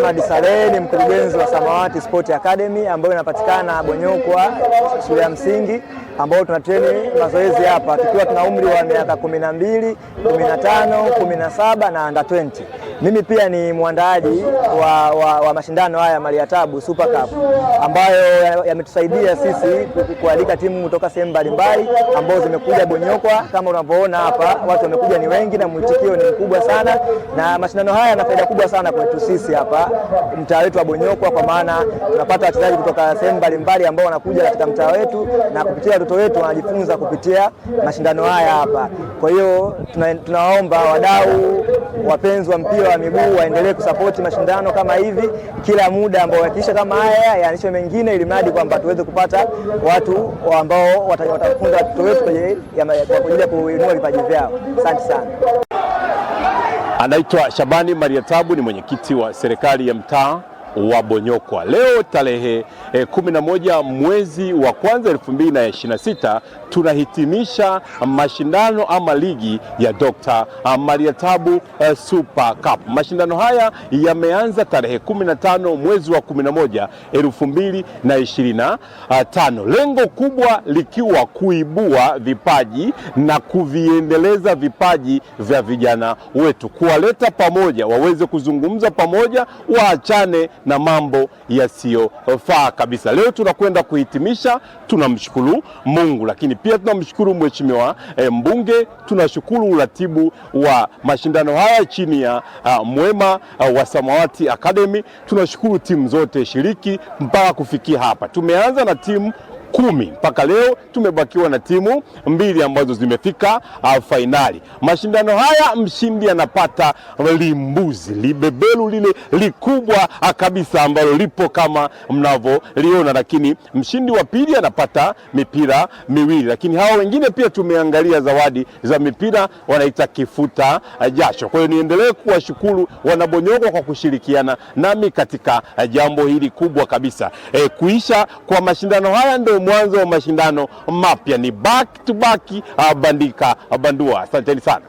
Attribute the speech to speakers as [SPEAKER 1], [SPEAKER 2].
[SPEAKER 1] Leonard Saleh, ni mkurugenzi wa Samawati Sport Academy ambayo inapatikana Bonyokwa shule ya msingi, ambao tunatrain mazoezi hapa tukiwa tuna umri wa miaka 12, 15, 17 na under 20. Mimi pia ni mwandaaji wa mashindano haya Mariatabu Super Cup ambayo yametusaidia sisi kualika timu kutoka sehemu mbalimbali ambao zimekuja Bonyokwa. Kama unavyoona hapa watu wamekuja ni wengi na mwitikio ni mkubwa sana, na mashindano haya yana faida kubwa sana kwetu sisi hapa mtaa wetu wa Bonyokwa, kwa maana tunapata wachezaji kutoka sehemu mbalimbali ambao wanakuja katika mtaa wetu, na kupitia watoto wetu wanajifunza kupitia mashindano haya hapa. Kwa hiyo tunawaomba wadau, wapenzi wa mpira wa miguu waendelee kusapoti mashindano kama hivi kila muda, ambao yakisha kama haya yaanishwe mengine, ili mradi kwamba tuweze kupata watu ambao watafunza watoto wetu kwa ajili ya kuinua vipaji vyao. Asante sana.
[SPEAKER 2] Anaitwa Shabani Mariatabu, ni mwenyekiti wa serikali ya mtaa wa Bonyokwa. Leo tarehe 11 mwezi wa kwanza 2026 tunahitimisha mashindano ama ligi ya Dr. Mariatabu Super Cup. Mashindano haya yameanza tarehe 15 mwezi wa 11 2025. Lengo kubwa likiwa kuibua vipaji na kuviendeleza vipaji vya vijana wetu, kuwaleta pamoja waweze kuzungumza pamoja, waachane na mambo yasiyofaa kabisa. Leo tunakwenda kuhitimisha. Tunamshukuru Mungu, lakini pia tunamshukuru mheshimiwa mbunge, tunashukuru uratibu wa mashindano haya chini ya Mwema wa Samawati Academy. Tunashukuru timu zote shiriki mpaka kufikia hapa. Tumeanza na timu 10 mpaka leo tumebakiwa na timu 2 ambazo zimefika fainali. Mashindano haya mshindi anapata limbuzi, libebelu lile likubwa kabisa ambalo lipo kama mnavyoliona, lakini mshindi wa pili anapata mipira miwili. Lakini hawa wengine pia tumeangalia zawadi za mipira, wanaita kifuta jasho. Kwa hiyo niendelee kuwashukuru wanabonyokwa kwa kushirikiana nami katika jambo hili kubwa kabisa. Kuisha kwa mashindano haya ndio mwanzo wa mashindano mapya, ni back to back, bandika bandua. Asanteni sana.